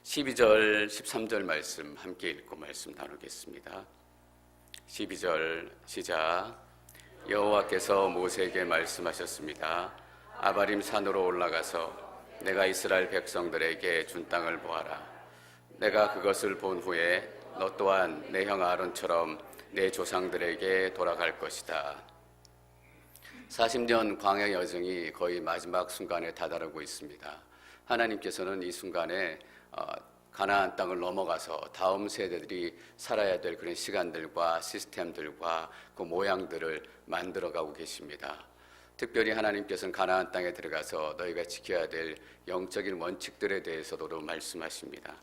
12절, 13절 말씀 함께 읽고 말씀 나누겠습니다. 12절 시작. 여호와께서 모세에게 말씀하셨습니다. 아바림 산으로 올라가서 내가 이스라엘 백성들에게 준 땅을 보아라. 내가 그것을 본 후에 너 또한 내 형 아론처럼 내 조상들에게 돌아갈 것이다. 40년 광야 여정이 거의 마지막 순간에 다다르고 있습니다. 하나님께서는 이 순간에 가나안 땅을 넘어가서 다음 세대들이 살아야 될 그런 시간들과 시스템들과 그 모양들을 만들어가고 계십니다. 특별히 하나님께서는 가나안 땅에 들어가서 너희가 지켜야 될 영적인 원칙들에 대해서도 말씀하십니다.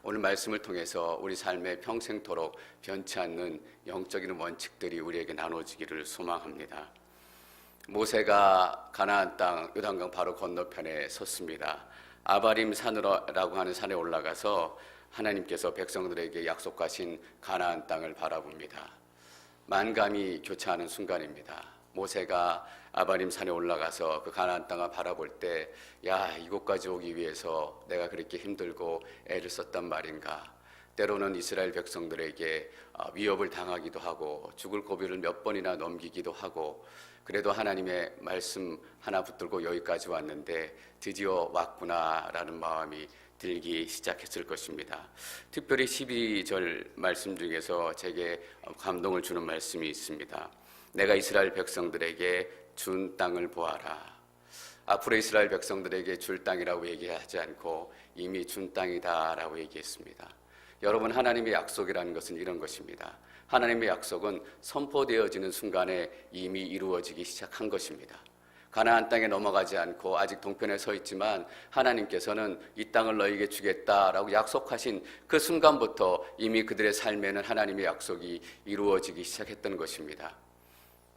오늘 말씀을 통해서 우리 삶에 평생토록 변치 않는 영적인 원칙들이 우리에게 나눠지기를 소망합니다. 모세가 가나안 땅 요단강 바로 건너편에 섰습니다. 아바림 산이라고 하는 산에 올라가서 하나님께서 백성들에게 약속하신 가나안 땅을 바라봅니다. 만감이 교차하는 순간입니다. 모세가 아바림 산에 올라가서 그 가나안 땅을 바라볼 때, 야, 이곳까지 오기 위해서 내가 그렇게 힘들고 애를 썼단 말인가. 때로는 이스라엘 백성들에게 위협을 당하기도 하고 죽을 고비를 몇 번이나 넘기기도 하고, 그래도 하나님의 말씀 하나 붙들고 여기까지 왔는데 드디어 왔구나라는 마음이 들기 시작했을 것입니다. 특별히 12절 말씀 중에서 제게 감동을 주는 말씀이 있습니다. 내가 이스라엘 백성들에게 준 땅을 보아라. 앞으로 이스라엘 백성들에게 줄 땅이라고 얘기하지 않고 이미 준 땅이다라고 얘기했습니다. 여러분, 하나님의 약속이라는 것은 이런 것입니다. 하나님의 약속은 선포되어지는 순간에 이미 이루어지기 시작한 것입니다. 가나안 땅에 넘어가지 않고 아직 동편에 서 있지만 하나님께서는 이 땅을 너희에게 주겠다라고 약속하신 그 순간부터 이미 그들의 삶에는 하나님의 약속이 이루어지기 시작했던 것입니다.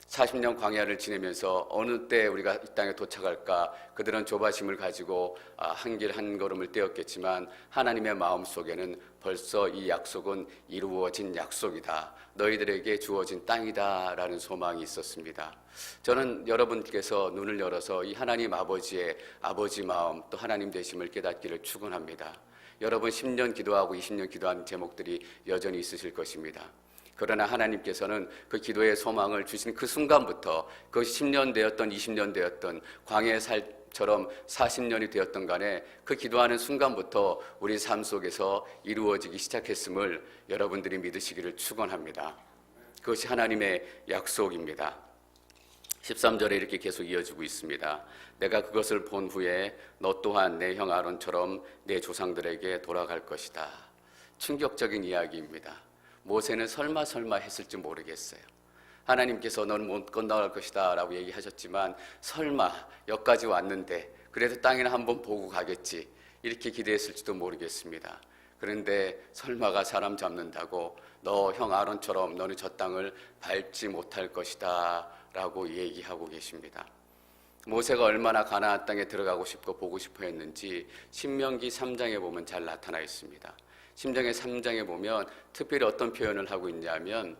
40년 광야를 지내면서 어느 때 우리가 이 땅에 도착할까, 그들은 조바심을 가지고 한 길 한 걸음을 떼었겠지만 하나님의 마음속에는 벌써 이 약속은 이루어진 약속이다, 너희들에게 주어진 땅이다 라는 소망이 있었습니다. 저는 여러분께서 눈을 열어서 이 하나님 아버지의 아버지 마음, 또 하나님 되심을 깨닫기를 축원합니다. 여러분 10년 기도하고 20년 기도한 제목들이 여전히 있으실 것입니다. 그러나 하나님께서는 그 기도의 소망을 주신 그 순간부터 그 10년 되었던 20년 되었던 광야의 살처럼 40년이 되었던 간에 그 기도하는 순간부터 우리 삶 속에서 이루어지기 시작했음을 여러분들이 믿으시기를 축원합니다. 그것이 하나님의 약속입니다. 13절에 이렇게 계속 이어지고 있습니다. 내가 그것을 본 후에 너 또한 내 형 아론처럼 내 조상들에게 돌아갈 것이다. 충격적인 이야기입니다. 모세는 설마 했을지 모르겠어요. 하나님께서 너는 못 건너갈 것이다 라고 얘기하셨지만 설마 여기까지 왔는데 그래도 땅이나 한번 보고 가겠지, 이렇게 기대했을지도 모르겠습니다. 그런데 설마가 사람 잡는다고 너 형 아론처럼 너는 저 땅을 밟지 못할 것이다 라고 얘기하고 계십니다. 모세가 얼마나 가나안 땅에 들어가고 싶고 보고 싶어 했는지 신명기 3장에 보면 잘 나타나 있습니다. 신명기 3장에 보면 특별히 어떤 표현을 하고 있냐면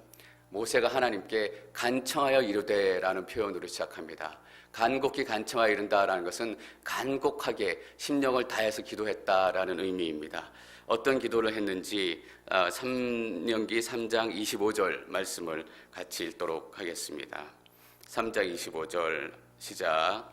모세가 하나님께 간청하여 이르되 라는 표현으로 시작합니다. 간곡히 간청하여 이른다라는 것은 간곡하게 심령을 다해서 기도했다라는 의미입니다. 어떤 기도를 했는지 신명기 3장 25절 말씀을 같이 읽도록 하겠습니다. 3장 25절 시작.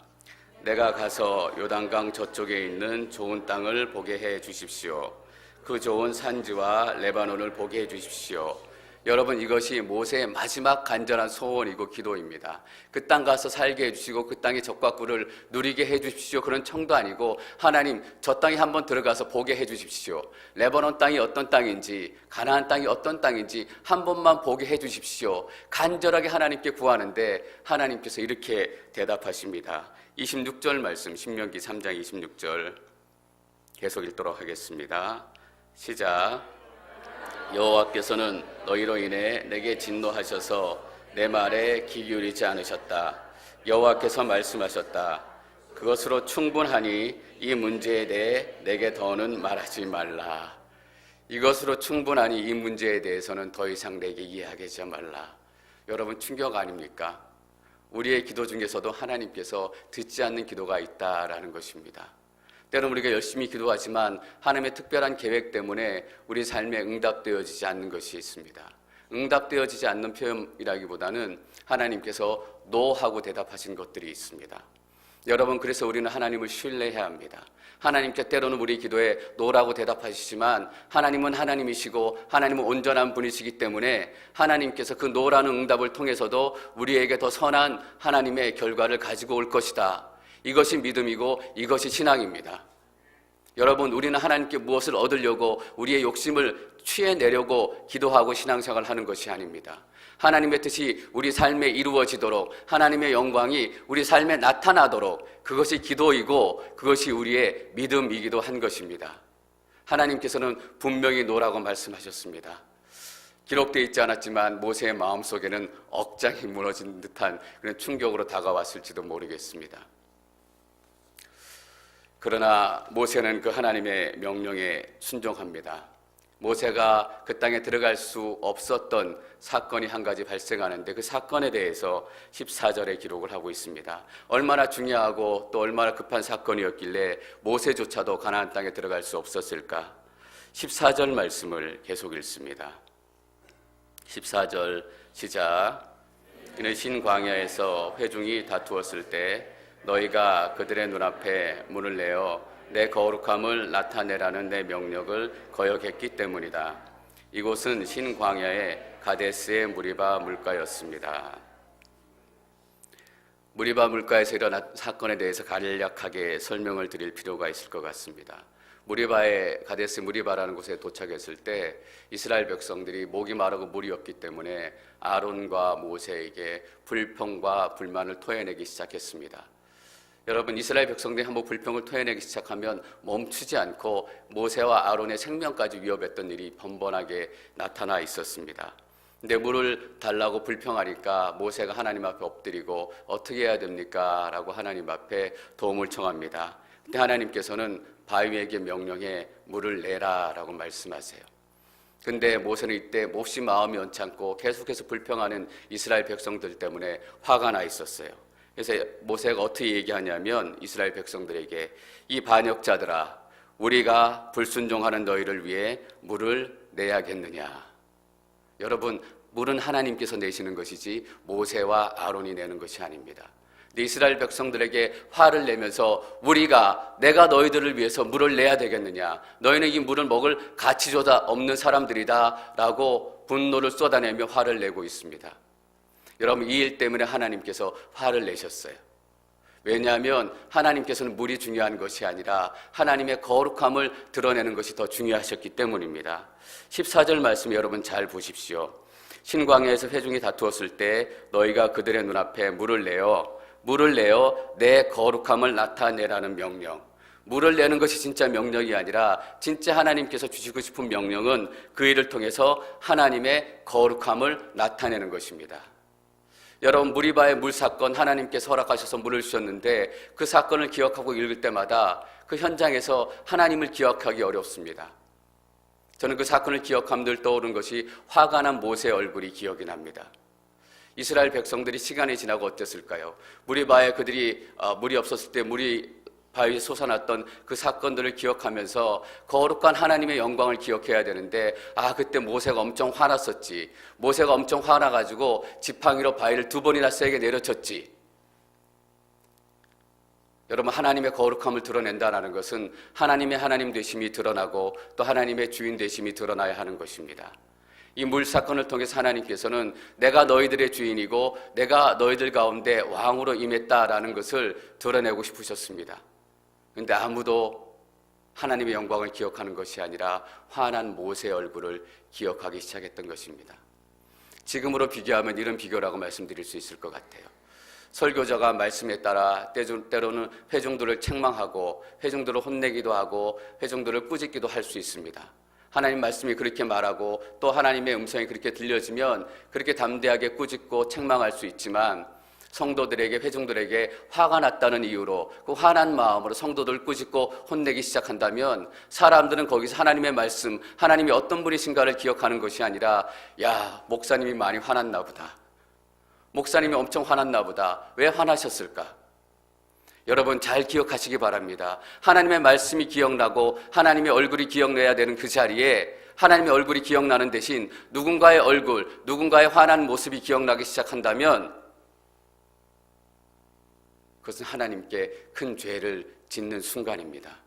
내가 가서 요단강 저쪽에 있는 좋은 땅을 보게 해 주십시오. 그 좋은 산지와 레바논을 보게 해 주십시오. 여러분, 이것이 모세의 마지막 간절한 소원이고 기도입니다. 그 땅 가서 살게 해주시고 그 땅의 젖과 꿀을 누리게 해주십시오, 그런 청도 아니고 하나님 저 땅에 한번 들어가서 보게 해주십시오. 레바논 땅이 어떤 땅인지, 가나안 땅이 어떤 땅인지 한 번만 보게 해주십시오. 간절하게 하나님께 구하는데 하나님께서 이렇게 대답하십니다. 26절 말씀, 신명기 3장 26절 계속 읽도록 하겠습니다. 시작. 여호와께서는 너희로 인해 내게 진노하셔서 내 말에 귀 기울이지 않으셨다. 여호와께서 말씀하셨다. 그것으로 충분하니 이 문제에 대해 내게 더는 말하지 말라. 이것으로 충분하니 이 문제에 대해서는 더 이상 내게 이야기하지 말라. 여러분, 충격 아닙니까? 우리의 기도 중에서도 하나님께서 듣지 않는 기도가 있다라는 것입니다. 때로는 우리가 열심히 기도하지만 하나님의 특별한 계획 때문에 우리 삶에 응답되어지지 않는 것이 있습니다. 응답되어지지 않는 표현이라기보다는 하나님께서 노하고 대답하신 것들이 있습니다. 여러분, 그래서 우리는 하나님을 신뢰해야 합니다. 하나님께 때로는 우리 기도에 노라고 대답하시지만 하나님은 하나님이시고 하나님은 온전한 분이시기 때문에 하나님께서 그 노라는 응답을 통해서도 우리에게 더 선한 하나님의 결과를 가지고 올 것이다. 이것이 믿음이고 이것이 신앙입니다. 여러분, 우리는 하나님께 무엇을 얻으려고 우리의 욕심을 취해내려고 기도하고 신앙생활을 하는 것이 아닙니다. 하나님의 뜻이 우리 삶에 이루어지도록, 하나님의 영광이 우리 삶에 나타나도록, 그것이 기도이고 그것이 우리의 믿음이기도 한 것입니다. 하나님께서는 분명히 노라고 말씀하셨습니다. 기록되어 있지 않았지만 모세의 마음속에는 억장이 무너진 듯한 그런 충격으로 다가왔을지도 모르겠습니다. 그러나 모세는 그 하나님의 명령에 순종합니다. 모세가 그 땅에 들어갈 수 없었던 사건이 한 가지 발생하는데 그 사건에 대해서 14절에 기록을 하고 있습니다. 얼마나 중요하고 또 얼마나 급한 사건이었길래 모세조차도 가나안 땅에 들어갈 수 없었을까? 14절 말씀을 계속 읽습니다. 14절 시작. 이는 신광야에서 회중이 다투었을 때 너희가 그들의 눈앞에 문을 내어 내 거룩함을 나타내라는 내 명령을 거역했기 때문이다. 이곳은 신광야의 가데스의 무리바 물가였습니다. 무리바 물가에서 일어난 사건에 대해서 간략하게 설명을 드릴 필요가 있을 것 같습니다. 무리바의 가데스 무리바라는 곳에 도착했을 때 이스라엘 백성들이 목이 마르고 물이 없기 때문에 아론과 모세에게 불평과 불만을 토해내기 시작했습니다. 여러분, 이스라엘 백성들이 한번 불평을 토해내기 시작하면 멈추지 않고 모세와 아론의 생명까지 위협했던 일이 번번하게 나타나 있었습니다. 근데 물을 달라고 불평하니까 모세가 하나님 앞에 엎드리고 어떻게 해야 됩니까? 라고 하나님 앞에 도움을 청합니다. 근데 하나님께서는 바위에게 명령해 물을 내라 라고 말씀하세요. 근데 모세는 이때 몹시 마음이 언짢고 계속해서 불평하는 이스라엘 백성들 때문에 화가 나 있었어요. 그래서 모세가 어떻게 얘기하냐면 이스라엘 백성들에게 이 반역자들아, 우리가 불순종하는 너희를 위해 물을 내야겠느냐. 여러분, 물은 하나님께서 내시는 것이지 모세와 아론이 내는 것이 아닙니다. 근데 이스라엘 백성들에게 화를 내면서 내가 너희들을 위해서 물을 내야 되겠느냐, 너희는 이 물을 먹을 가치조차 없는 사람들이다 라고 분노를 쏟아내며 화를 내고 있습니다. 여러분, 이 일 때문에 하나님께서 화를 내셨어요. 왜냐하면 하나님께서는 물이 중요한 것이 아니라 하나님의 거룩함을 드러내는 것이 더 중요하셨기 때문입니다. 14절 말씀 여러분 잘 보십시오. 신광야에서 회중이 다투었을 때 너희가 그들의 눈앞에 물을 내어 내 거룩함을 나타내라는 명령. 물을 내는 것이 진짜 명령이 아니라 진짜 하나님께서 주시고 싶은 명령은 그 일을 통해서 하나님의 거룩함을 나타내는 것입니다. 여러분, 무리바의 물 사건, 하나님께서 허락하셔서 물을 주셨는데 그 사건을 기억하고 읽을 때마다 그 현장에서 하나님을 기억하기 어렵습니다. 저는 그 사건을 기억하면 늘 떠오르는 것이 화가 난 모세의 얼굴이 기억이 납니다. 이스라엘 백성들이 시간이 지나고 어땠을까요? 무리바에 그들이 물이 없었을 때 바위에 솟아났던 그 사건들을 기억하면서 거룩한 하나님의 영광을 기억해야 되는데 그때 모세가 엄청 화났었지. 모세가 엄청 화나가지고 지팡이로 바위를 2번이나 세게 내려쳤지. 여러분, 하나님의 거룩함을 드러낸다는 것은 하나님의 하나님 되심이 드러나고 또 하나님의 주인 되심이 드러나야 하는 것입니다. 이 물 사건을 통해서 하나님께서는 내가 너희들의 주인이고 내가 너희들 가운데 왕으로 임했다라는 것을 드러내고 싶으셨습니다. 그런데 아무도 하나님의 영광을 기억하는 것이 아니라 화난 모세의 얼굴을 기억하기 시작했던 것입니다. 지금으로 비교하면 이런 비교라고 말씀드릴 수 있을 것 같아요. 설교자가 말씀에 따라 때로는 회중들을 책망하고 회중들을 혼내기도 하고 회중들을 꾸짖기도 할 수 있습니다. 하나님 말씀이 그렇게 말하고 또 하나님의 음성이 그렇게 들려지면 그렇게 담대하게 꾸짖고 책망할 수 있지만 성도들에게, 회중들에게 화가 났다는 이유로 그 화난 마음으로 성도들을 꾸짖고 혼내기 시작한다면 사람들은 거기서 하나님의 말씀, 하나님이 어떤 분이신가를 기억하는 것이 아니라 목사님이 많이 화났나 보다. 목사님이 엄청 화났나 보다. 왜 화나셨을까? 여러분 잘 기억하시기 바랍니다. 하나님의 말씀이 기억나고 하나님의 얼굴이 기억나야 되는 그 자리에 하나님의 얼굴이 기억나는 대신 누군가의 얼굴, 누군가의 화난 모습이 기억나기 시작한다면 그것은 하나님께 큰 죄를 짓는 순간입니다.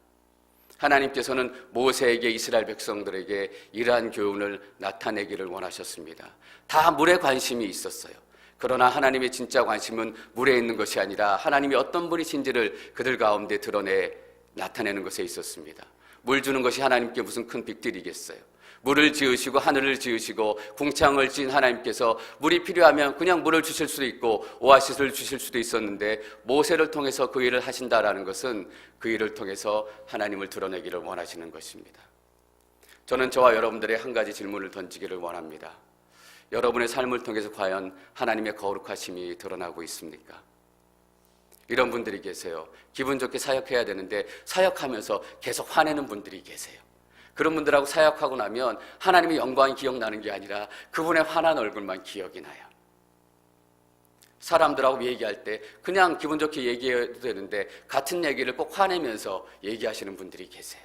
하나님께서는 모세에게 이스라엘 백성들에게 이러한 교훈을 나타내기를 원하셨습니다. 다 물에 관심이 있었어요. 그러나 하나님의 진짜 관심은 물에 있는 것이 아니라 하나님이 어떤 분이신지를 그들 가운데 드러내 나타내는 것에 있었습니다. 물 주는 것이 하나님께 무슨 큰 빅딜이겠어요. 물을 지으시고 하늘을 지으시고 궁창을 지은 하나님께서 물이 필요하면 그냥 물을 주실 수도 있고 오아시스를 주실 수도 있었는데 모세를 통해서 그 일을 하신다라는 것은 그 일을 통해서 하나님을 드러내기를 원하시는 것입니다. 저는 저와 여러분들의 한 가지 질문을 던지기를 원합니다. 여러분의 삶을 통해서 과연 하나님의 거룩하심이 드러나고 있습니까? 이런 분들이 계세요. 기분 좋게 사역해야 되는데 사역하면서 계속 화내는 분들이 계세요. 그런 분들하고 사역하고 나면 하나님의 영광이 기억나는 게 아니라 그분의 화난 얼굴만 기억이 나요. 사람들하고 얘기할 때 그냥 기분 좋게 얘기해도 되는데 같은 얘기를 꼭 화내면서 얘기하시는 분들이 계세요.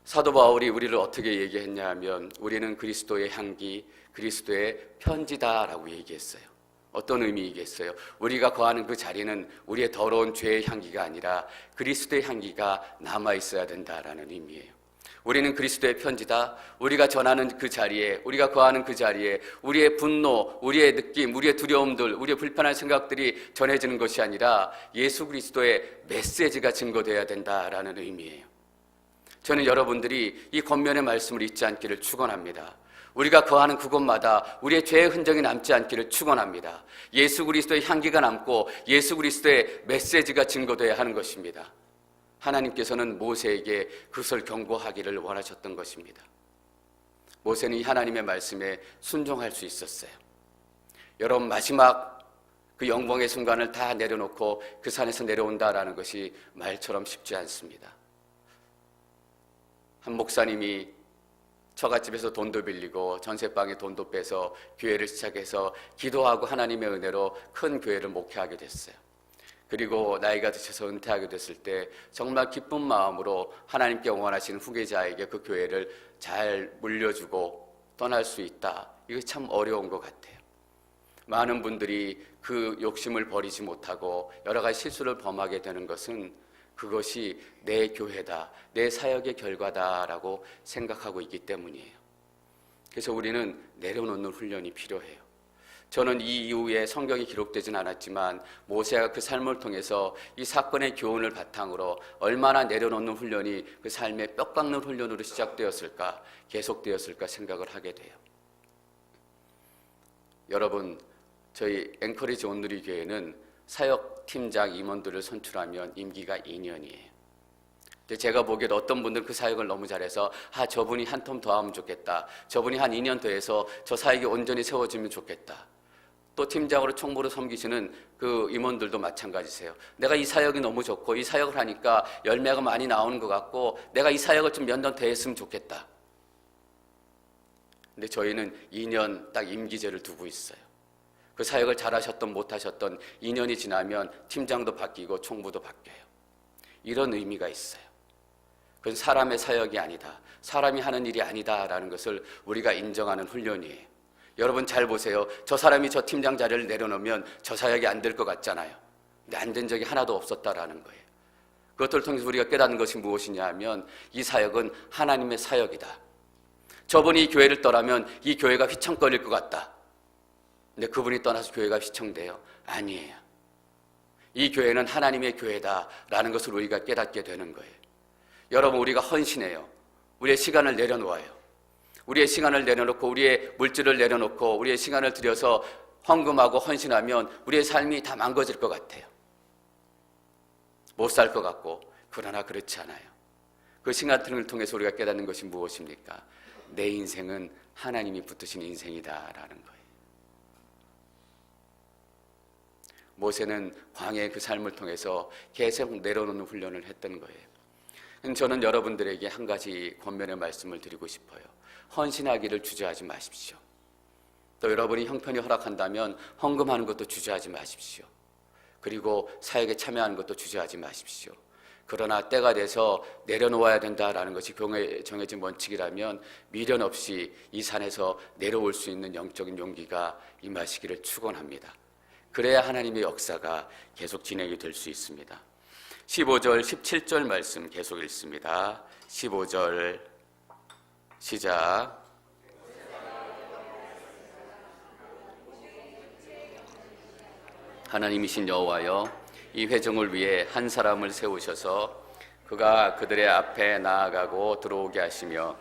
사도 바울이 우리를 어떻게 얘기했냐 하면 우리는 그리스도의 향기, 그리스도의 편지다라고 얘기했어요. 어떤 의미이겠어요? 우리가 거하는 그 자리는 우리의 더러운 죄의 향기가 아니라 그리스도의 향기가 남아있어야 된다라는 의미예요. 우리는 그리스도의 편지다. 우리가 전하는 그 자리에, 우리가 거하는 그 자리에 우리의 분노, 우리의 느낌, 우리의 두려움들, 우리의 불편한 생각들이 전해지는 것이 아니라 예수 그리스도의 메시지가 증거되어야 된다라는 의미예요. 저는 여러분들이 이 권면의 말씀을 잊지 않기를 축원합니다. 우리가 거하는 그곳마다 우리의 죄의 흔적이 남지 않기를 축원합니다. 예수 그리스도의 향기가 남고 예수 그리스도의 메시지가 증거되어야 하는 것입니다. 하나님께서는 모세에게 그것을 경고하기를 원하셨던 것입니다. 모세는 이 하나님의 말씀에 순종할 수 있었어요. 여러분 마지막 그 영광의 순간을 다 내려놓고 그 산에서 내려온다라는 것이 말처럼 쉽지 않습니다. 한 목사님이 처갓집에서 돈도 빌리고 전세방에 돈도 빼서 교회를 시작해서 기도하고 하나님의 은혜로 큰 교회를 목회하게 됐어요. 그리고 나이가 드셔서 은퇴하게 됐을 때 정말 기쁜 마음으로 하나님께 원하시는 후계자에게 그 교회를 잘 물려주고 떠날 수 있다. 이거 참 어려운 것 같아요. 많은 분들이 그 욕심을 버리지 못하고 여러 가지 실수를 범하게 되는 것은 그것이 내 교회다, 내 사역의 결과다라고 생각하고 있기 때문이에요. 그래서 우리는 내려놓는 훈련이 필요해요. 저는 이 이후에 성경이 기록되진 않았지만 모세가 그 삶을 통해서 이 사건의 교훈을 바탕으로 얼마나 내려놓는 훈련이 그 삶의 뼈 깎는 훈련으로 시작되었을까, 계속되었을까 생각을 하게 돼요. 여러분, 저희 앵커리지 온누리 교회는 사역팀장 임원들을 선출하면 임기가 2년이에요. 제가 보기에도 어떤 분들은 그 사역을 너무 잘해서 저분이 한 텀 더 하면 좋겠다. 저분이 한 2년 더 해서 저 사역이 온전히 세워지면 좋겠다. 또 팀장으로 총무로 섬기시는 그 임원들도 마찬가지세요. 내가 이 사역이 너무 좋고 이 사역을 하니까 열매가 많이 나오는 것 같고 내가 이 사역을 좀 몇 년 더 했으면 좋겠다. 근데 저희는 2년 딱 임기제를 두고 있어요. 그 사역을 잘하셨던 못하셨던 2년이 지나면 팀장도 바뀌고 총무도 바뀌어요. 이런 의미가 있어요. 그건 사람의 사역이 아니다. 사람이 하는 일이 아니다라는 것을 우리가 인정하는 훈련이에요. 여러분 잘 보세요. 저 사람이 저 팀장 자리를 내려놓으면 저 사역이 안 될 것 같잖아요. 근데 안 된 적이 하나도 없었다라는 거예요. 그것들을 통해서 우리가 깨닫는 것이 무엇이냐 하면 이 사역은 하나님의 사역이다. 저분이 이 교회를 떠나면 이 교회가 휘청거릴 것 같다. 근데 그분이 떠나서 교회가 휘청돼요? 아니에요. 이 교회는 하나님의 교회다라는 것을 우리가 깨닫게 되는 거예요. 여러분 우리가 헌신해요. 우리의 시간을 내려놓아요. 우리의 시간을 내려놓고 우리의 물질을 내려놓고 우리의 시간을 들여서 헌금하고 헌신하면 우리의 삶이 다 망가질 것 같아요. 못 살 것 같고. 그러나 그렇지 않아요. 그 시간을 통해서 우리가 깨닫는 것이 무엇입니까? 내 인생은 하나님이 붙드신 인생이다라는 거예요. 모세는 광야의 그 삶을 통해서 계속 내려놓는 훈련을 했던 거예요. 저는 여러분들에게 한 가지 권면의 말씀을 드리고 싶어요. 헌신하기를 주저하지 마십시오. 또 여러분이 형편이 허락한다면 헌금하는 것도 주저하지 마십시오. 그리고 사역에 참여하는 것도 주저하지 마십시오. 그러나 때가 돼서 내려놓아야 된다라는 것이 교회에 정해진 원칙이라면 미련 없이 이 산에서 내려올 수 있는 영적인 용기가 임하시기를 축원합니다. 그래야 하나님의 역사가 계속 진행이 될 수 있습니다. 15절, 17절 말씀 계속 읽습니다. 15절 시작. 하나님이신 여호와여, 이 회중을 위해 한 사람을 세우셔서 그가 그들의 앞에 나아가고 들어오게 하시며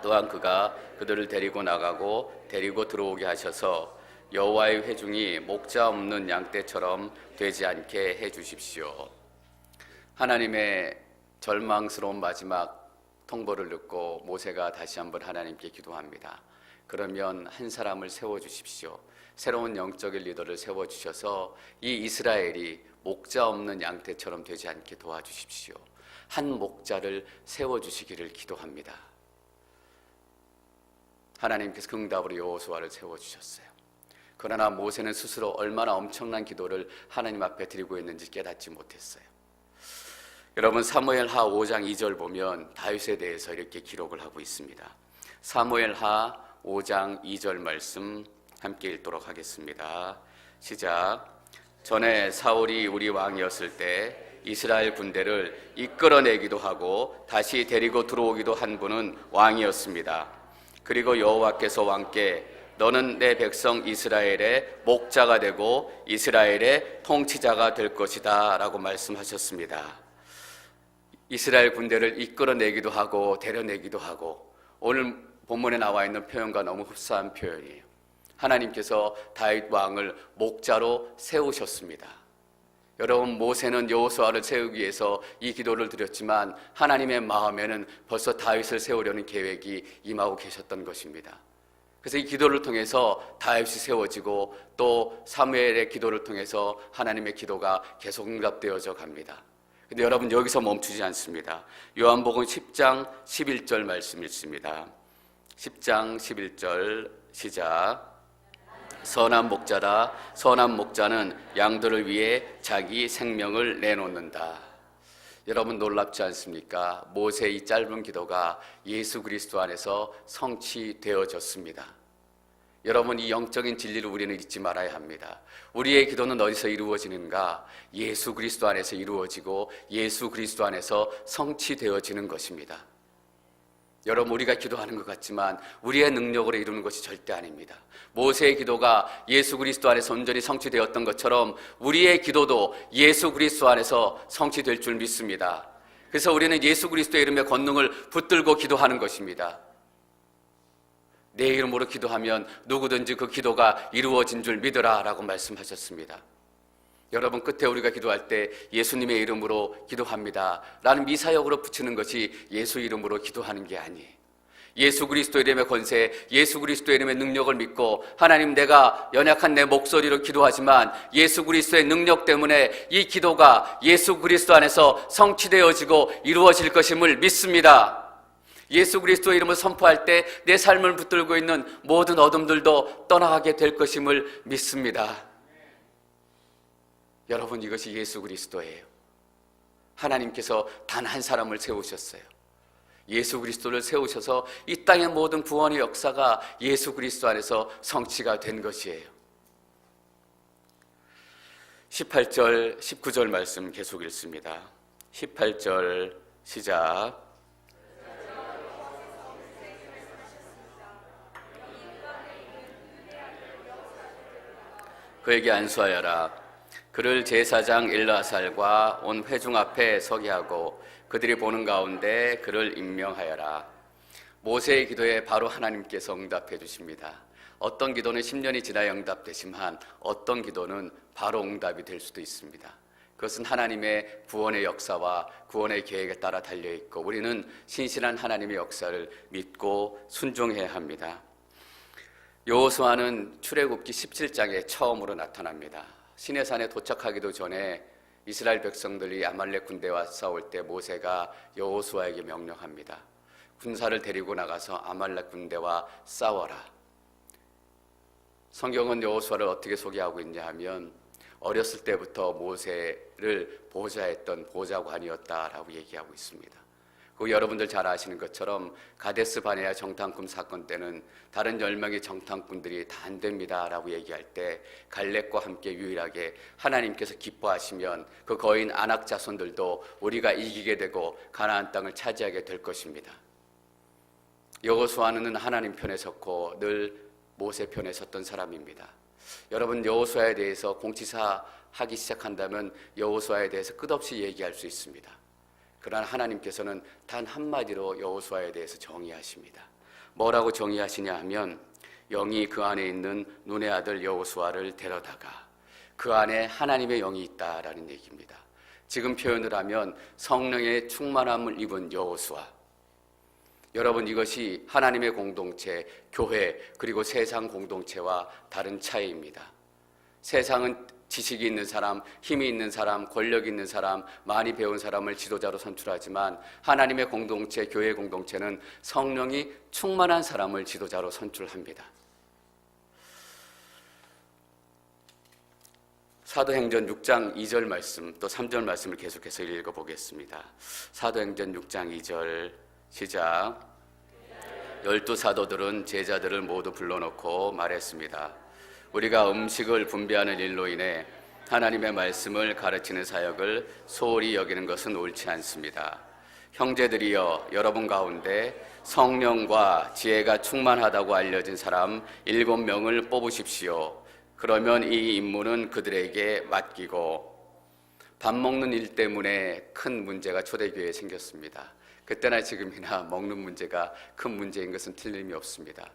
또한 그가 그들을 데리고 나가고 데리고 들어오게 하셔서 여호와의 회중이 목자 없는 양떼처럼 되지 않게 해주십시오. 하나님의 절망스러운 마지막 통보를 듣고 모세가 다시 한번 하나님께 기도합니다. 그러면 한 사람을 세워주십시오. 새로운 영적인 리더를 세워주셔서 이 이스라엘이 목자 없는 양떼처럼 되지 않게 도와주십시오. 한 목자를 세워주시기를 기도합니다. 하나님께서 그 응답으로 여호수아를 세워주셨어요. 그러나 모세는 스스로 얼마나 엄청난 기도를 하나님 앞에 드리고 있는지 깨닫지 못했어요. 여러분, 사무엘하 5장 2절 보면 다윗에 대해서 이렇게 기록을 하고 있습니다. 사무엘하 5장 2절 말씀 함께 읽도록 하겠습니다. 시작. 전에 사울이 우리 왕이었을 때 이스라엘 군대를 이끌어내기도 하고 다시 데리고 들어오기도 한 분은 왕이었습니다. 그리고 여호와께서 왕께 너는 내 백성 이스라엘의 목자가 되고 이스라엘의 통치자가 될 것이다 라고 말씀하셨습니다. 이스라엘 군대를 이끌어내기도 하고 데려내기도 하고, 오늘 본문에 나와 있는 표현과 너무 흡사한 표현이에요. 하나님께서 다윗 왕을 목자로 세우셨습니다. 여러분, 모세는 여호수아를 세우기 위해서 이 기도를 드렸지만 하나님의 마음에는 벌써 다윗을 세우려는 계획이 임하고 계셨던 것입니다. 그래서 이 기도를 통해서 다윗이 세워지고 또 사무엘의 기도를 통해서 하나님의 기도가 계속 응답되어져 갑니다. 근데 여러분, 여기서 멈추지 않습니다. 요한복음 10장 11절 말씀 읽습니다. 10장 11절 시작. 선한 목자라, 선한 목자는 양들을 위해 자기 생명을 내놓는다. 여러분, 놀랍지 않습니까? 모세의 이 짧은 기도가 예수 그리스도 안에서 성취되어졌습니다. 여러분, 이 영적인 진리를 우리는 잊지 말아야 합니다. 우리의 기도는 어디서 이루어지는가? 예수 그리스도 안에서 이루어지고 예수 그리스도 안에서 성취되어지는 것입니다. 여러분, 우리가 기도하는 것 같지만 우리의 능력으로 이루는 것이 절대 아닙니다. 모세의 기도가 예수 그리스도 안에서 온전히 성취되었던 것처럼 우리의 기도도 예수 그리스도 안에서 성취될 줄 믿습니다. 그래서 우리는 예수 그리스도의 이름의 권능을 붙들고 기도하는 것입니다. 내 이름으로 기도하면 누구든지 그 기도가 이루어진 줄 믿으라 라고 말씀하셨습니다. 여러분, 끝에 우리가 기도할 때 예수님의 이름으로 기도합니다 라는 미사역으로 붙이는 것이 예수 이름으로 기도하는 게 아니에요. 예수 그리스도의 이름의 권세, 예수 그리스도의 이름의 능력을 믿고, 하나님, 내가 연약한 내 목소리로 기도하지만 예수 그리스도의 능력 때문에 이 기도가 예수 그리스도 안에서 성취되어지고 이루어질 것임을 믿습니다. 예수 그리스도의 이름을 선포할 때 내 삶을 붙들고 있는 모든 어둠들도 떠나가게 될 것임을 믿습니다. 여러분, 이것이 예수 그리스도예요. 하나님께서 단 한 사람을 세우셨어요. 예수 그리스도를 세우셔서 이 땅의 모든 구원의 역사가 예수 그리스도 안에서 성취가 된 것이에요. 18절, 19절 말씀 계속 읽습니다. 18절 시작. 그에게 안수하여라. 그를 제사장 엘르아살과 온 회중 앞에 서게 하고 그들이 보는 가운데 그를 임명하여라. 모세의 기도에 바로 하나님께서 응답해 주십니다. 어떤 기도는 10년이 지나야 응답되지만 어떤 기도는 바로 응답이 될 수도 있습니다. 그것은 하나님의 구원의 역사와 구원의 계획에 따라 달려있고, 우리는 신실한 하나님의 역사를 믿고 순종해야 합니다. 여호수아는 출애굽기 17장에 처음으로 나타납니다. 시내산에 도착하기도 전에 이스라엘 백성들이 아말렉 군대와 싸울 때 모세가 여호수아에게 명령합니다. 군사를 데리고 나가서 아말렉 군대와 싸워라. 성경은 여호수아를 어떻게 소개하고 있냐 하면, 어렸을 때부터 모세를 보좌했던 보좌관이었다라고 얘기하고 있습니다. 그 여러분들 잘 아시는 것처럼 가데스 바네아 정탐꾼 사건 때는 다른 10명의 정탐꾼들이 다 안 됩니다라고 얘기할 때 갈렙과 함께 유일하게 하나님께서 기뻐하시면 그 거인 아낙 자손들도 우리가 이기게 되고 가나안 땅을 차지하게 될 것입니다. 여호수아는 하나님 편에 섰고 늘 모세 편에 섰던 사람입니다. 여러분, 여호수아에 대해서 공치사 하기 시작한다면 여호수아에 대해서 끝없이 얘기할 수 있습니다. 그러나 하나님께서는 단 한마디로 여호수아에 대해서 정의하십니다. 뭐라고 정의하시냐 하면 영이 그 안에 있는 눈의 아들 여호수아를 데려다가 그 안에 하나님의 영이 있다라는 얘기입니다. 지금 표현을 하면 성령의 충만함을 입은 여호수아. 여러분, 이것이 하나님의 공동체, 교회, 그리고 세상 공동체와 다른 차이입니다. 세상은 지식이 있는 사람, 힘이 있는 사람, 권력이 있는 사람, 많이 배운 사람을 지도자로 선출하지만 하나님의 공동체, 교회 공동체는 성령이 충만한 사람을 지도자로 선출합니다. 사도행전 6장 2절 말씀, 또 3절 말씀을 계속해서 읽어보겠습니다. 사도행전 6장 2절 시작. 12사도들은 제자들을 모두 불러놓고 말했습니다. 우리가 음식을 분배하는 일로 인해 하나님의 말씀을 가르치는 사역을 소홀히 여기는 것은 옳지 않습니다. 형제들이여, 여러분 가운데 성령과 지혜가 충만하다고 알려진 사람 7명을 뽑으십시오. 그러면 이 임무는 그들에게 맡기고. 밥 먹는 일 때문에 큰 문제가 초대교회에 생겼습니다. 그때나 지금이나 먹는 문제가 큰 문제인 것은 틀림이 없습니다.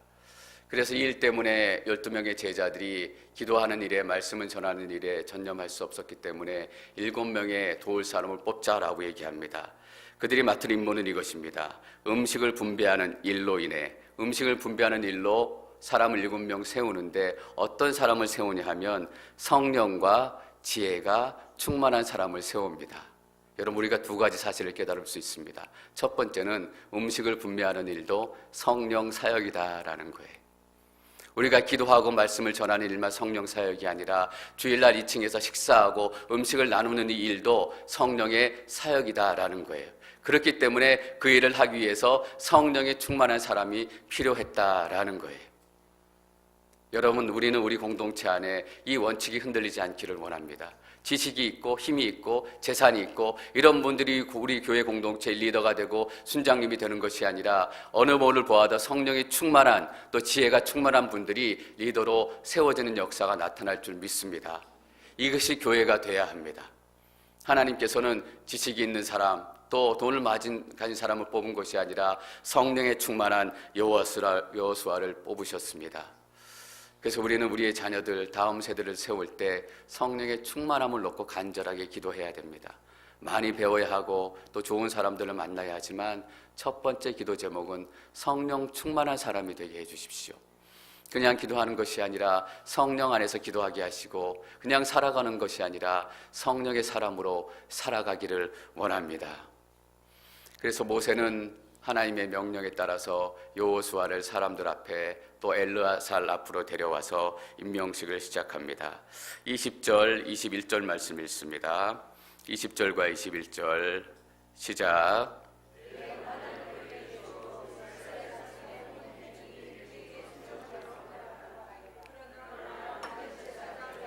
그래서 이 일 때문에 12명의 제자들이 기도하는 일에, 말씀을 전하는 일에 전념할 수 없었기 때문에 7명의 도울 사람을 뽑자라고 얘기합니다. 그들이 맡은 임무는 이것입니다. 음식을 분배하는 일로 인해, 음식을 분배하는 일로 사람을 7명 세우는데 어떤 사람을 세우냐 하면 성령과 지혜가 충만한 사람을 세웁니다. 여러분, 우리가 두 가지 사실을 깨달을 수 있습니다. 첫 번째는 음식을 분배하는 일도 성령 사역이다라는 거예요. 우리가 기도하고 말씀을 전하는 일만 성령 사역이 아니라 주일날 2층에서 식사하고 음식을 나누는 이 일도 성령의 사역이다라는 거예요. 그렇기 때문에 그 일을 하기 위해서 성령의 충만한 사람이 필요했다라는 거예요. 여러분, 우리는 우리 공동체 안에 이 원칙이 흔들리지 않기를 원합니다. 지식이 있고 힘이 있고 재산이 있고 이런 분들이 우리 교회 공동체의 리더가 되고 순장님이 되는 것이 아니라 어느 뭐를 보아도 성령이 충만한, 또 지혜가 충만한 분들이 리더로 세워지는 역사가 나타날 줄 믿습니다. 이것이 교회가 돼야 합니다. 하나님께서는 지식이 있는 사람, 또 돈을 가진 사람을 뽑은 것이 아니라 성령에 충만한 여호수아를 뽑으셨습니다. 그래서 우리는 우리의 자녀들, 다음 세대를 세울 때 성령의 충만함을 놓고 간절하게 기도해야 됩니다. 많이 배워야 하고 또 좋은 사람들을 만나야 하지만 첫 번째 기도 제목은 성령 충만한 사람이 되게 해주십시오. 그냥 기도하는 것이 아니라 성령 안에서 기도하게 하시고 그냥 살아가는 것이 아니라 성령의 사람으로 살아가기를 원합니다. 그래서 모세는 하나님의 명령에 따라서 여호수아를 사람들 앞에 또 엘르아살 앞으로 데려와서 임명식을 시작합니다. 20절, 21절 말씀 읽습니다. 20절과 21절 시작.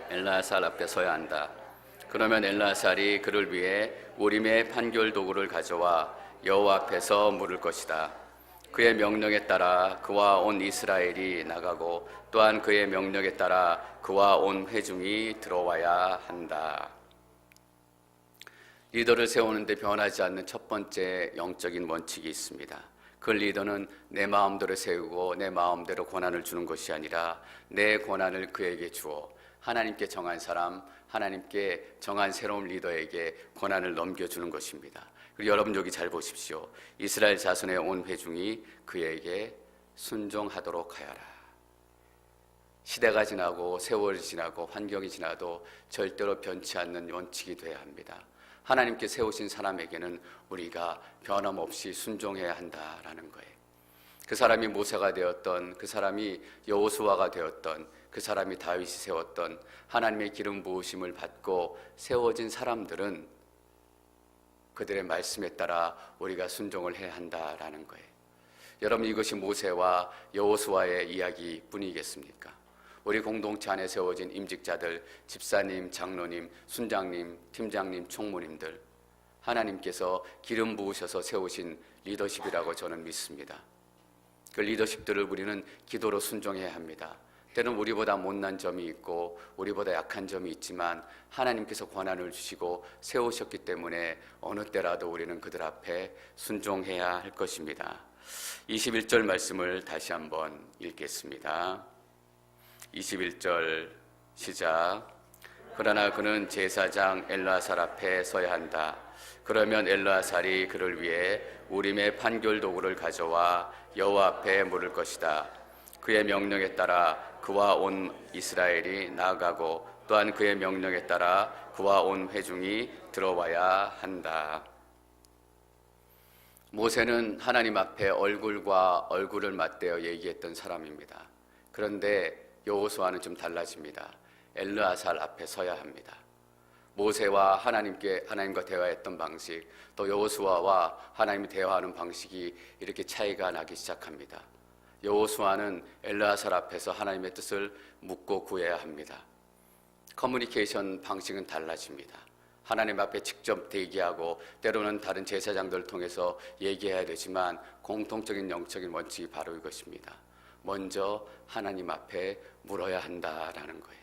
엘르아살 앞에 서야 한다. 그러면 엘르아살이 그를 위해 우림의 판결 도구를 가져와 여호와 앞에서 물을 것이다. 그의 명령에 따라 그와 온 이스라엘이 나가고 또한 그의 명령에 따라 그와 온 회중이 들어와야 한다. 리더를 세우는데 변하지 않는 첫 번째 영적인 원칙이 있습니다. 그 리더는 내 마음대로 세우고 내 마음대로 권한을 주는 것이 아니라 내 권한을 그에게 주어 하나님께 정한 사람, 하나님께 정한 새로운 리더에게 권한을 넘겨주는 것입니다. 그리고 여러분 여기 잘 보십시오. 이스라엘 자손의 온 회중이 그에게 순종하도록 하여라. 시대가 지나고 세월이 지나고 환경이 지나도 절대로 변치 않는 원칙이 되어야 합니다. 하나님께 세우신 사람에게는 우리가 변함없이 순종해야 한다라는 거예요. 그 사람이 모세가 되었던, 그 사람이 여호수아가 되었던, 그 그 사람이 다윗이 세웠던 하나님의 기름 부으심을 받고 세워진 사람들은 그들의 말씀에 따라 우리가 순종을 해야 한다라는 거예요. 여러분, 이것이 모세와 여호수아의 이야기뿐이겠습니까? 우리 공동체 안에 세워진 임직자들, 집사님, 장로님, 순장님, 팀장님, 총무님들, 하나님께서 기름 부으셔서 세우신 리더십이라고 저는 믿습니다. 그 리더십들을 우리는 기도로 순종해야 합니다. 때는 우리보다 못난 점이 있고 우리보다 약한 점이 있지만 하나님께서 권한을 주시고 세우셨기 때문에 어느 때라도 우리는 그들 앞에 순종해야 할 것입니다. 21절 말씀을 다시 한번 읽겠습니다. 21절 시작. 그러나 그는 제사장 엘르아살 앞에 서야 한다. 그러면 엘르아살이 그를 위해 우림의 판결 도구를 가져와 여호와 앞에 물을 것이다. 그의 명령에 따라 그와 온 이스라엘이 나아가고 또한 그의 명령에 따라 그와 온 회중이 들어와야 한다. 모세는 하나님 앞에 얼굴과 얼굴을 맞대어 얘기했던 사람입니다. 그런데 여호수아는 좀 달라집니다. 엘르아살 앞에 서야 합니다. 모세와 하나님과 대화했던 방식, 또 여호수아와 하나님이 대화하는 방식이 이렇게 차이가 나기 시작합니다. 여호수아는 엘르아살 앞에서 하나님의 뜻을 묻고 구해야 합니다. 커뮤니케이션 방식은 달라집니다. 하나님 앞에 직접 대기하고 때로는 다른 제사장들을 통해서 얘기해야 되지만 공통적인 영적인 원칙이 바로 이것입니다. 먼저 하나님 앞에 물어야 한다라는 거예요.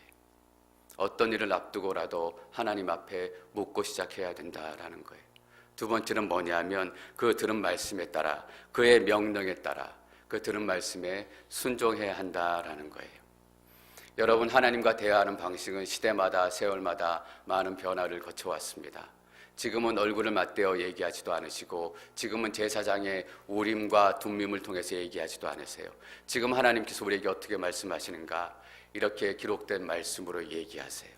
어떤 일을 앞두고라도 하나님 앞에 묻고 시작해야 된다라는 거예요. 두 번째는 뭐냐면 그 들은 말씀에 따라, 그의 명령에 따라 그 들은 말씀에 순종해야 한다라는 거예요. 여러분, 하나님과 대화하는 방식은 시대마다 세월마다 많은 변화를 거쳐왔습니다. 지금은 얼굴을 맞대어 얘기하지도 않으시고 지금은 제사장의 우림과 둠밈을 통해서 얘기하지도 않으세요. 지금 하나님께서 우리에게 어떻게 말씀하시는가? 이렇게 기록된 말씀으로 얘기하세요.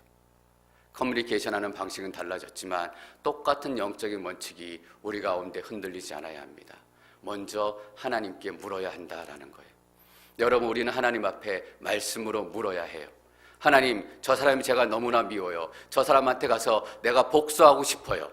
커뮤니케이션하는 방식은 달라졌지만 똑같은 영적인 원칙이 우리 가운데 흔들리지 않아야 합니다. 먼저 하나님께 물어야 한다라는 거예요. 여러분, 우리는 하나님 앞에 말씀으로 물어야 해요. 하나님, 저 사람이 제가 너무나 미워요. 저 사람한테 가서 내가 복수하고 싶어요.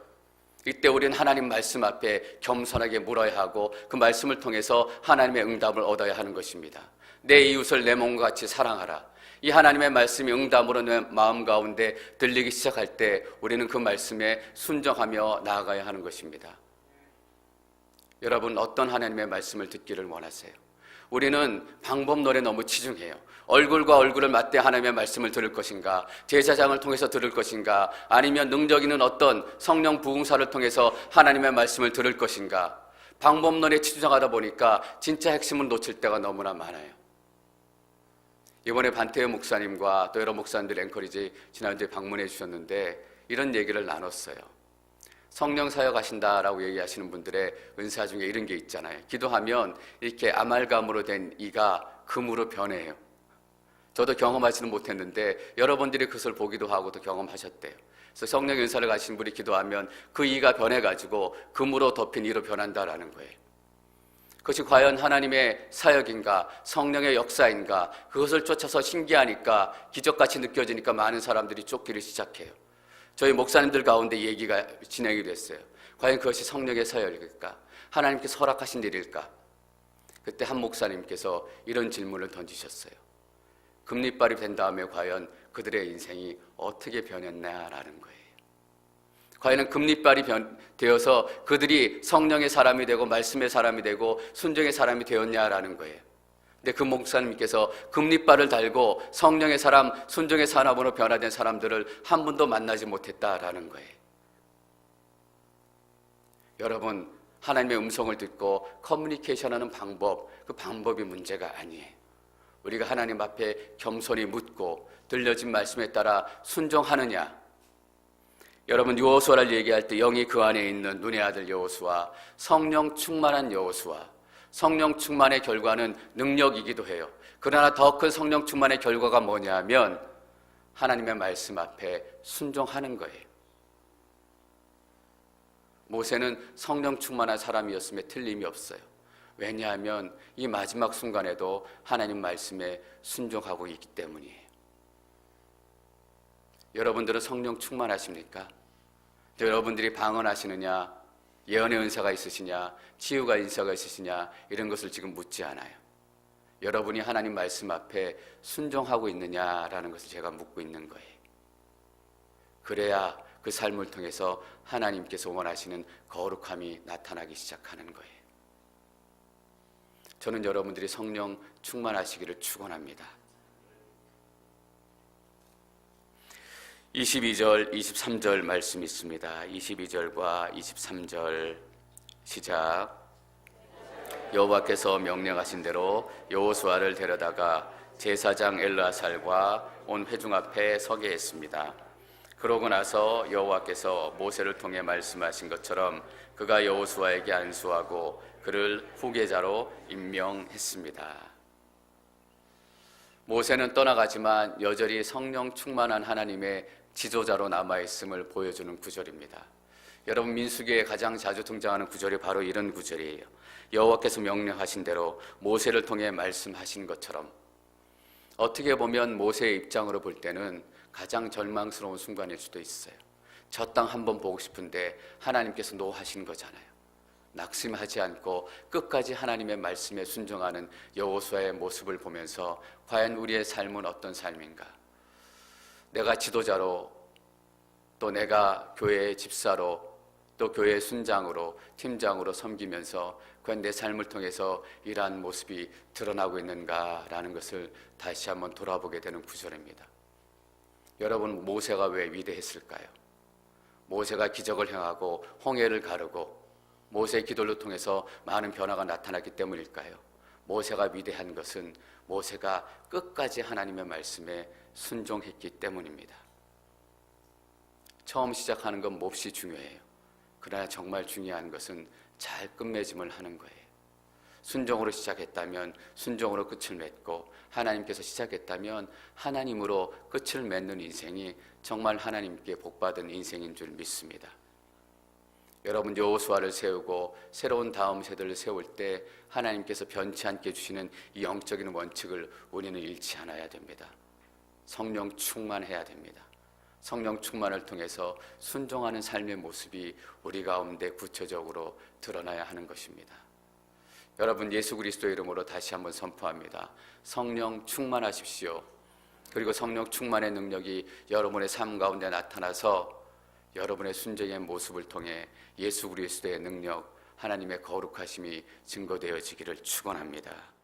이때 우리는 하나님 말씀 앞에 겸손하게 물어야 하고 그 말씀을 통해서 하나님의 응답을 얻어야 하는 것입니다. 내 이웃을 내 몸과 같이 사랑하라. 이 하나님의 말씀이 응답으로 내 마음 가운데 들리기 시작할 때 우리는 그 말씀에 순종하며 나아가야 하는 것입니다. 여러분, 어떤 하나님의 말씀을 듣기를 원하세요? 우리는 방법론에 너무 치중해요. 얼굴과 얼굴을 맞대 하나님의 말씀을 들을 것인가, 제사장을 통해서 들을 것인가, 아니면 능력 있는 어떤 성령 부흥사를 통해서 하나님의 말씀을 들을 것인가. 방법론에 치중하다 보니까 진짜 핵심을 놓칠 때가 너무나 많아요. 이번에 반태현 목사님과 또 여러 목사님들 앵커리지 지난주에 방문해 주셨는데 이런 얘기를 나눴어요. 성령 사역하신다라고 얘기하시는 분들의 은사 중에 이런 게 있잖아요. 기도하면 이렇게 아말감으로 된 이가 금으로 변해요. 저도 경험하지는 못했는데 여러분들이 그것을 보기도 하고 또 경험하셨대요. 그래서 성령 은사를 가진 분이 기도하면 그 이가 변해가지고 금으로 덮인 이로 변한다라는 거예요. 그것이 과연 하나님의 사역인가, 성령의 역사인가, 그것을 쫓아서 신기하니까 기적같이 느껴지니까 많은 사람들이 쫓기를 시작해요. 저희 목사님들 가운데 얘기가 진행이 됐어요. 과연 그것이 성령의 사역일까? 하나님께서 허락하신 일일까? 그때 한 목사님께서 이런 질문을 던지셨어요. 금리빨이 된 다음에 과연 그들의 인생이 어떻게 변했냐라는 거예요. 과연 금리빨이 되어서 그들이 성령의 사람이 되고 말씀의 사람이 되고 순종의 사람이 되었냐라는 거예요. 근데 그 목사님께서 금리빨을 달고 성령의 사람, 순종의 사람으로 변화된 사람들을 한 번도 만나지 못했다라는 거예요. 여러분, 하나님의 음성을 듣고 커뮤니케이션하는 방법, 그 방법이 문제가 아니에요. 우리가 하나님 앞에 겸손히 묻고 들려진 말씀에 따라 순종하느냐. 여러분, 여호수아를 얘기할 때 영이 그 안에 있는 눈의 아들 여호수아, 성령 충만한 여호수아. 성령 충만의 결과는 능력이기도 해요. 그러나 더 큰 성령 충만의 결과가 뭐냐면 하나님의 말씀 앞에 순종하는 거예요. 모세는 성령 충만한 사람이었음에 틀림이 없어요. 왜냐하면 이 마지막 순간에도 하나님 말씀에 순종하고 있기 때문이에요. 여러분들은 성령 충만하십니까? 여러분들이 방언하시느냐, 예언의 은사가 있으시냐, 치유가 인사가 있으시냐, 이런 것을 지금 묻지 않아요. 여러분이 하나님 말씀 앞에 순종하고 있느냐라는 것을 제가 묻고 있는 거예요. 그래야 그 삶을 통해서 하나님께서 원하시는 거룩함이 나타나기 시작하는 거예요. 저는 여러분들이 성령 충만하시기를 축원합니다. 22절, 23절 말씀 있습니다. 22절과 23절 시작. 여호와께서 명령하신 대로 여호수아를 데려다가 제사장 엘르아살과 온 회중 앞에 서게 했습니다. 그러고 나서 여호와께서 모세를 통해 말씀하신 것처럼 그가 여호수아에게 안수하고 그를 후계자로 임명했습니다. 모세는 떠나가지만 여전히 성령 충만한 하나님의 지도자로 남아있음을 보여주는 구절입니다. 여러분, 민수기에 가장 자주 등장하는 구절이 바로 이런 구절이에요. 여호와께서 명령하신 대로 모세를 통해 말씀하신 것처럼. 어떻게 보면 모세의 입장으로 볼 때는 가장 절망스러운 순간일 수도 있어요. 저 땅 한번 보고 싶은데 하나님께서 노하신 거잖아요. 낙심하지 않고 끝까지 하나님의 말씀에 순종하는 여호수아의 모습을 보면서 과연 우리의 삶은 어떤 삶인가? 내가 지도자로, 또 내가 교회의 집사로, 또 교회의 순장으로, 팀장으로 섬기면서 과연 내 삶을 통해서 이러한 모습이 드러나고 있는가라는 것을 다시 한번 돌아보게 되는 구절입니다. 여러분, 모세가 왜 위대했을까요? 모세가 기적을 행하고 홍해를 가르고 모세의 기도를 통해서 많은 변화가 나타났기 때문일까요? 모세가 위대한 것은 모세가 끝까지 하나님의 말씀에 순종했기 때문입니다. 처음 시작하는 건 몹시 중요해요. 그러나 정말 중요한 것은 잘 끝맺음을 하는 거예요. 순종으로 시작했다면 순종으로 끝을 맺고, 하나님께서 시작했다면 하나님으로 끝을 맺는 인생이 정말 하나님께 복받은 인생인 줄 믿습니다. 여러분, 여호수아를 세우고 새로운 다음 세대를 세울 때 하나님께서 변치 않게 주시는 이 영적인 원칙을 우리는 잃지 않아야 됩니다. 성령 충만해야 됩니다. 성령 충만을 통해서 순종하는 삶의 모습이 우리 가운데 구체적으로 드러나야 하는 것입니다. 여러분, 예수 그리스도의 이름으로 다시 한번 선포합니다. 성령 충만하십시오. 그리고 성령 충만의 능력이 여러분의 삶 가운데 나타나서 여러분의 순종의 모습을 통해 예수 그리스도의 능력, 하나님의 거룩하심이 증거되어지기를 축원합니다.